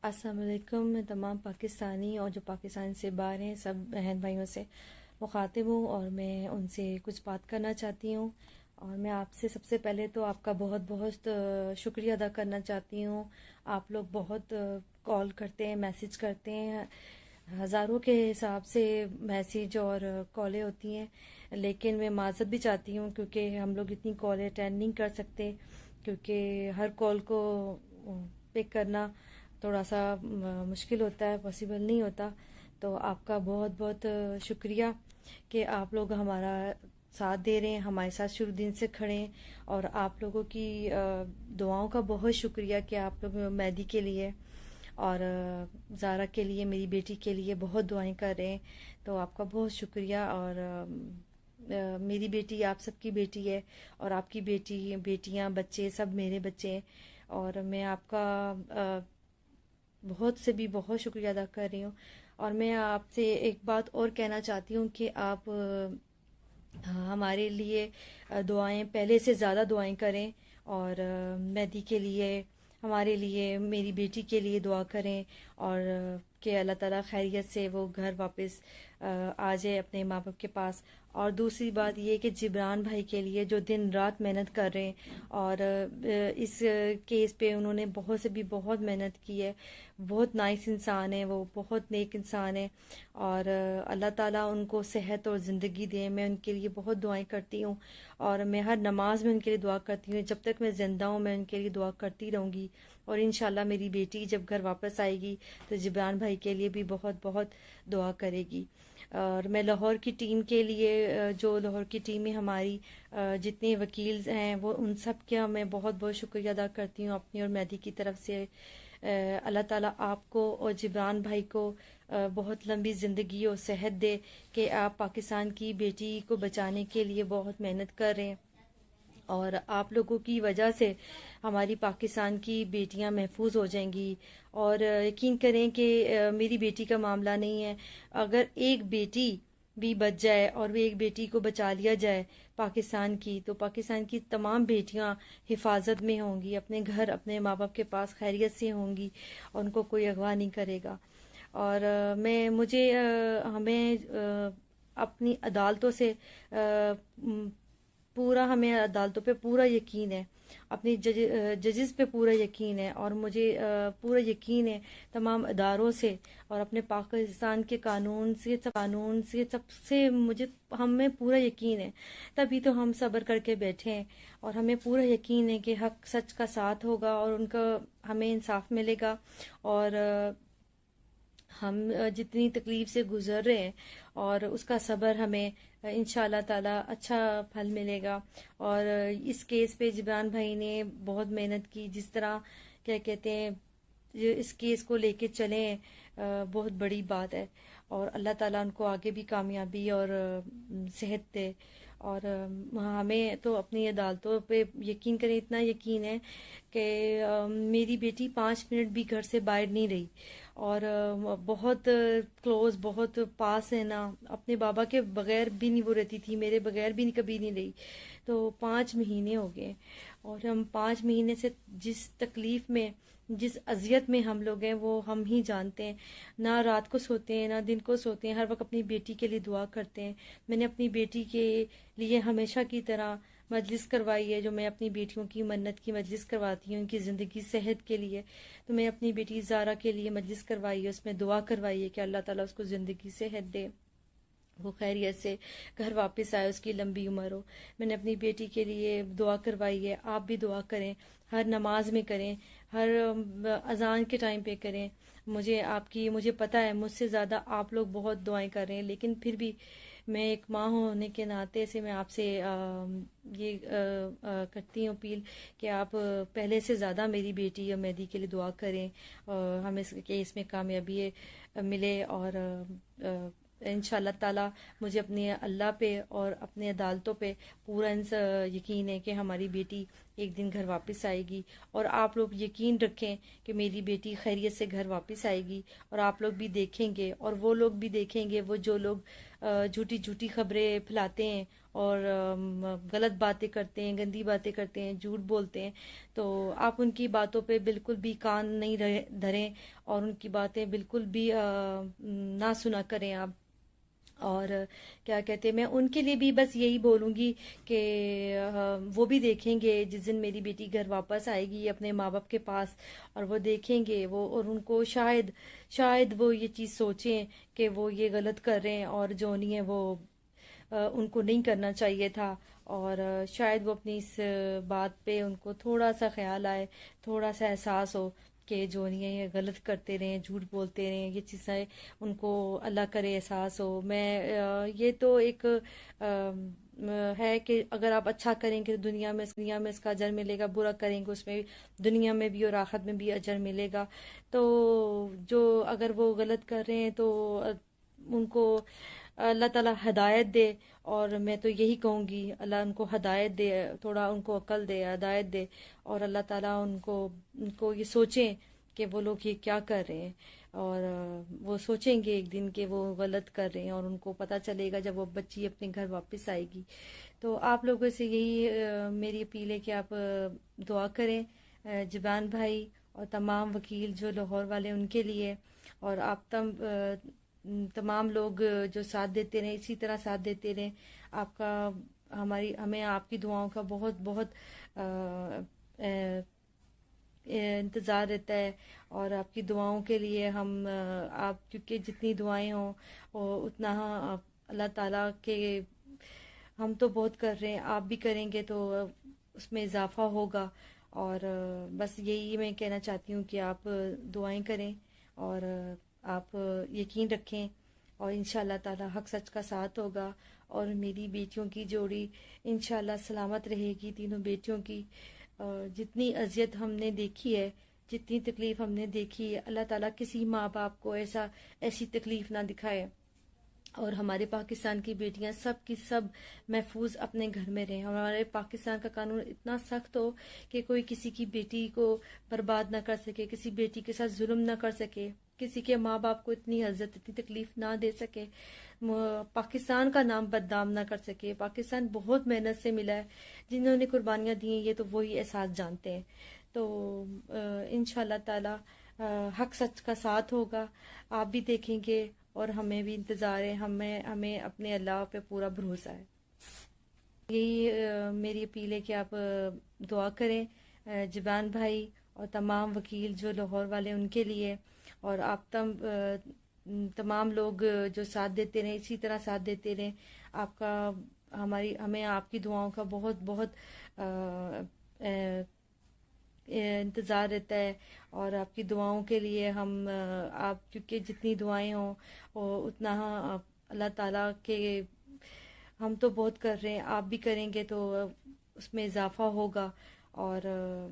السلام علیکم. میں تمام پاکستانی اور جو پاکستان سے باہر ہیں سب بہن بھائیوں سے مخاطب ہوں اور میں ان سے کچھ بات کرنا چاہتی ہوں. اور میں آپ سے سب سے پہلے تو آپ کا بہت بہت شکریہ ادا کرنا چاہتی ہوں. آپ لوگ بہت کال کرتے ہیں، میسج کرتے ہیں، ہزاروں کے حساب سے میسج اور کالیں ہوتی ہیں، لیکن میں معذرت بھی چاہتی ہوں کیونکہ ہم لوگ اتنی کالیں اٹینڈ نہیں کر سکتے، کیونکہ ہر کال کو پک کرنا تھوڑا سا مشکل ہوتا ہے، پاسبل نہیں ہوتا. تو آپ کا بہت بہت شکریہ کہ آپ لوگ ہمارا ساتھ دے رہے ہیں، ہمارے ساتھ شروع دن سے کھڑے ہیں. اور آپ لوگوں کی دعاؤں کا بہت شکریہ کہ آپ لوگ مہدی کے لیے اور زارا کے لیے، میری بیٹی کے لیے بہت دعائیں کر رہے ہیں. تو آپ کا بہت شکریہ. اور میری بیٹی آپ سب کی بیٹی ہے، اور آپ کی بیٹی، بیٹیاں، بچے سب میرے بچے ہیں. اور میں آپ کا بہت سے بھی بہت شکریہ ادا کر رہی ہوں. اور میں آپ سے ایک بات اور کہنا چاہتی ہوں کہ آپ ہمارے لیے دعائیں پہلے سے زیادہ دعائیں کریں، اور مہدی کے لیے، ہمارے لیے، میری بیٹی کے لیے دعا کریں، اور کہ اللہ تعالیٰ خیریت سے وہ گھر واپس آ جائے اپنے ماں باپ کے پاس. اور دوسری بات یہ کہ جبران بھائی کے لیے جو دن رات محنت کر رہے ہیں، اور اس کیس پہ انہوں نے بہت سے بھی بہت محنت کی ہے. بہت نائس انسان ہے، وہ بہت نیک انسان ہے، اور اللہ تعالیٰ ان کو صحت اور زندگی دے. میں ان کے لیے بہت دعائیں کرتی ہوں، اور میں ہر نماز میں ان کے لیے دعا کرتی ہوں. جب تک میں زندہ ہوں میں ان کے لیے دعا کرتی رہوں گی. اور انشاءاللہ میری بیٹی جب گھر واپس آئے گی تو جبران بھائی کے لیے بھی بہت بہت دعا کرے گی. اور میں لاہور کی ٹیم کے لیے، جو لاہور کی ٹیم میں ہماری جتنے وکیل ہیں، وہ ان سب کا میں بہت بہت شکریہ ادا کرتی ہوں اپنی اور مہدی کی طرف سے. اللہ تعالیٰ آپ کو اور جبران بھائی کو بہت لمبی زندگی اور صحت دے کہ آپ پاکستان کی بیٹی کو بچانے کے لیے بہت محنت کر رہے ہیں. اور آپ لوگوں کی وجہ سے ہماری پاکستان کی بیٹیاں محفوظ ہو جائیں گی. اور یقین کریں کہ میری بیٹی کا معاملہ نہیں ہے، اگر ایک بیٹی بھی بچ جائے اور وہ ایک بیٹی کو بچا لیا جائے پاکستان کی، تو پاکستان کی تمام بیٹیاں حفاظت میں ہوں گی، اپنے گھر، اپنے ماں باپ کے پاس خیریت سے ہوں گی، اور ان کو کوئی اغوا نہیں کرے گا. اور ہمیں اپنی عدالتوں سے ہمیں عدالتوں پہ پورا یقین ہے، اپنی ججز پہ پورا یقین ہے، اور مجھے پورا یقین ہے تمام اداروں سے، اور اپنے پاکستان کے قانون سے سب سے ہمیں پورا یقین ہے. تبھی تو ہم صبر کر کے بیٹھے ہیں، اور ہمیں پورا یقین ہے کہ حق سچ کا ساتھ ہوگا، اور ان کا ہمیں انصاف ملے گا. اور ہم جتنی تکلیف سے گزر رہے ہیں، اور اس کا صبر ہمیں انشاءاللہ تعالی اچھا پھل ملے گا. اور اس کیس پہ جبران بھائی نے بہت محنت کی، جس طرح کیا کہتے ہیں اس کیس کو لے کے چلیں، بہت بڑی بات ہے. اور اللہ تعالیٰ ان کو آگے بھی کامیابی اور صحت دے. اور ہمیں تو اپنی عدالتوں پہ یقین کریں، اتنا یقین ہے کہ میری بیٹی 5 منٹ بھی گھر سے باہر نہیں رہی، اور بہت کلوز، بہت پاس ہے نا، اپنے بابا کے بغیر بھی نہیں وہ رہتی تھی، میرے بغیر بھی کبھی نہیں رہی. تو 5 مہینے ہو گئے، اور ہم 5 مہینے سے جس تکلیف میں، جس اذیت میں ہم لوگ ہیں وہ ہم ہی جانتے ہیں. نہ رات کو سوتے ہیں، نہ دن کو سوتے ہیں، ہر وقت اپنی بیٹی کے لیے دعا کرتے ہیں. میں نے اپنی بیٹی کے لیے ہمیشہ کی طرح مجلس کروائی ہے، جو میں اپنی بیٹیوں کی منت کی مجلس کرواتی ہوں ان کی زندگی صحت کے لیے. تو میں اپنی بیٹی زارا کے لیے مجلس کروائی ہے، اس میں دعا کروائی ہے کہ اللہ تعالیٰ اس کو زندگی صحت دے، وہ خیریت سے گھر واپس آئے، اس کی لمبی عمر ہو. میں نے اپنی بیٹی کے لیے دعا کروائی ہے. آپ بھی دعا کریں، ہر نماز میں کریں، ہر اذان کے ٹائم پہ کریں. مجھے پتہ ہے مجھ سے زیادہ آپ لوگ بہت دعائیں کر رہے ہیں، لیکن پھر بھی میں ایک ماں ہونے کے ناطے سے میں آپ سے یہ کرتی ہوں اپیل کہ آپ پہلے سے زیادہ میری بیٹی اور مہدی کے لیے دعا کریں، ہمیں اس کیس میں کامیابی ملے. اور انشاءاللہ تعالی مجھے اپنے اللہ پہ اور اپنے عدالتوں پہ پورا یقین ہے کہ ہماری بیٹی ایک دن گھر واپس آئے گی، اور آپ لوگ یقین رکھیں کہ میری بیٹی خیریت سے گھر واپس آئے گی، اور آپ لوگ بھی دیکھیں گے اور وہ لوگ بھی دیکھیں گے، وہ جو لوگ جھوٹی جھوٹی خبریں پھیلاتے ہیں اور غلط باتیں کرتے ہیں، گندی باتیں کرتے ہیں، جھوٹ بولتے ہیں، تو آپ ان کی باتوں پہ بالکل بھی کان نہیں دھریں، اور ان کی باتیں بالکل بھی نہ سنا کریں آپ۔ اور کیا کہتے ہیں، میں ان کے لیے بھی بس یہی بولوں گی کہ وہ بھی دیکھیں گے جس دن میری بیٹی گھر واپس آئے گی اپنے ماں باپ کے پاس، اور وہ دیکھیں گے وہ، اور ان کو شاید وہ یہ چیز سوچیں کہ وہ یہ غلط کر رہے ہیں، اور جو نہیں ہے وہ ان کو نہیں کرنا چاہیے تھا، اور شاید وہ اپنی اس بات پہ ان کو تھوڑا سا خیال آئے، تھوڑا سا احساس ہو کہ جو نہیں ہے یہ غلط کرتے رہیں، جھوٹ بولتے رہیں، یہ چیزیں ان کو اللہ کرے احساس ہو۔ میں یہ تو ایک ہے کہ اگر آپ اچھا کریں گے تو دنیا میں اس کا اجر ملے گا، برا کریں گے اس میں دنیا میں بھی اور آخرت میں بھی اجر ملے گا۔ تو جو اگر وہ غلط کر رہے ہیں تو ان کو اللہ تعالیٰ ہدایت دے، اور میں تو یہی کہوں گی اللہ ان کو ہدایت دے، تھوڑا ان کو عقل دے، ہدایت دے، اور اللہ تعالیٰ ان کو یہ سوچیں کہ وہ لوگ یہ کیا کر رہے ہیں، اور وہ سوچیں گے ایک دن کہ وہ غلط کر رہے ہیں، اور ان کو پتہ چلے گا جب وہ بچی اپنے گھر واپس آئے گی۔ تو آپ لوگوں سے یہی میری اپیل ہے کہ آپ دعا کریں جبان بھائی اور تمام وکیل جو لاہور والے ان کے لیے، اور آپ تمام لوگ جو ساتھ دیتے رہیں، اسی طرح ساتھ دیتے رہیں۔ آپ کا ہمیں آپ کی دعاؤں کا بہت بہت انتظار رہتا ہے، اور آپ کی دعاؤں کے لیے ہم آپ کیونکہ جتنی دعائیں ہوں اتنا اللہ تعالیٰ کے ہم تو بہت کر رہے ہیں، آپ بھی کریں گے تو اس میں اضافہ ہوگا، اور بس یہی میں کہنا چاہتی ہوں کہ آپ دعائیں کریں، اور آپ یقین رکھیں، اور انشاءاللہ تعالیٰ حق سچ کا ساتھ ہوگا، اور میری بیٹیوں کی جوڑی انشاءاللہ سلامت رہے گی، تینوں بیٹیوں کی۔ جتنی اذیت ہم نے دیکھی ہے، جتنی تکلیف ہم نے دیکھی ہے، اللہ تعالیٰ کسی ماں باپ کو ایسی تکلیف نہ دکھائے، اور ہمارے پاکستان کی بیٹیاں سب کی سب محفوظ اپنے گھر میں رہیں۔ ہمارے پاکستان کا قانون اتنا سخت ہو کہ کوئی کسی کی بیٹی کو برباد نہ کر سکے، کسی بیٹی کے ساتھ ظلم نہ کر سکے، کسی کے ماں باپ کو اتنی عزت، اتنی تکلیف نہ دے سکے، پاکستان کا نام بدنام نہ کر سکے۔ پاکستان بہت محنت سے ملا ہے، جنہوں نے قربانیاں دی ہیں یہ تو وہی احساس جانتے ہیں۔ تو انشاءاللہ تعالی حق سچ کا ساتھ ہوگا، آپ بھی دیکھیں گے، اور ہمیں بھی انتظار ہے، ہمیں اپنے اللہ پہ پورا بھروسہ ہے۔ یہی میری اپیل ہے کہ آپ دعا کریں جبان بھائی اور تمام وکیل جو لاہور والے ان کے لیے، اور آپ تمام لوگ جو ساتھ دیتے رہیں، اسی طرح ساتھ دیتے رہیں۔ آپ کا ہمیں آپ کی دعاؤں کا بہت بہت انتظار رہتا ہے، اور آپ کی دعاؤں کے لیے ہم آپ کیونکہ جتنی دعائیں ہوں اتنا اللہ تعالیٰ کے ہم تو بہت کر رہے ہیں، آپ بھی کریں گے تو اس میں اضافہ ہوگا، اور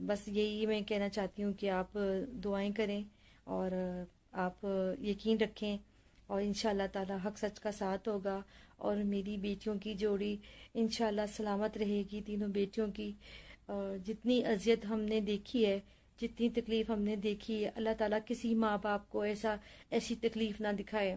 بس یہی میں کہنا چاہتی ہوں کہ آپ دعائیں کریں، اور آپ یقین رکھیں، اور انشاءاللہ تعالی حق سچ کا ساتھ ہوگا، اور میری بیٹیوں کی جوڑی انشاءاللہ سلامت رہے گی، تینوں بیٹیوں کی۔ جتنی اذیت ہم نے دیکھی ہے، جتنی تکلیف ہم نے دیکھی ہے، اللہ تعالیٰ کسی ماں باپ کو ایسی تکلیف نہ دکھائے،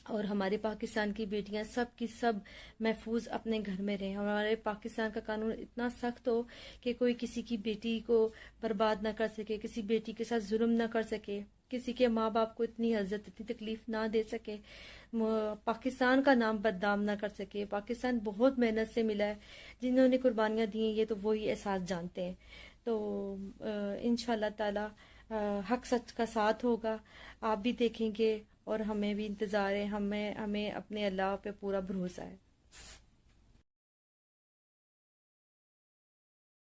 اور ہمارے پاکستان کی بیٹیاں سب کی سب محفوظ اپنے گھر میں رہیں۔ ہمارے پاکستان کا قانون اتنا سخت ہو کہ کوئی کسی کی بیٹی کو برباد نہ کر سکے، کسی بیٹی کے ساتھ ظلم نہ کر سکے، کسی کے ماں باپ کو اتنی عزت، اتنی تکلیف نہ دے سکے، پاکستان کا نام بدنام نہ کر سکے۔ پاکستان بہت محنت سے ملا ہے، جنہوں نے قربانیاں دی ہیں یہ تو وہی احساس جانتے ہیں۔ تو انشاءاللہ تعالی حق سچ کا ساتھ ہوگا، آپ بھی دیکھیں گے، اور ہمیں بھی انتظار ہے، ہمیں اپنے اللہ پہ پورا بھروسہ ہے۔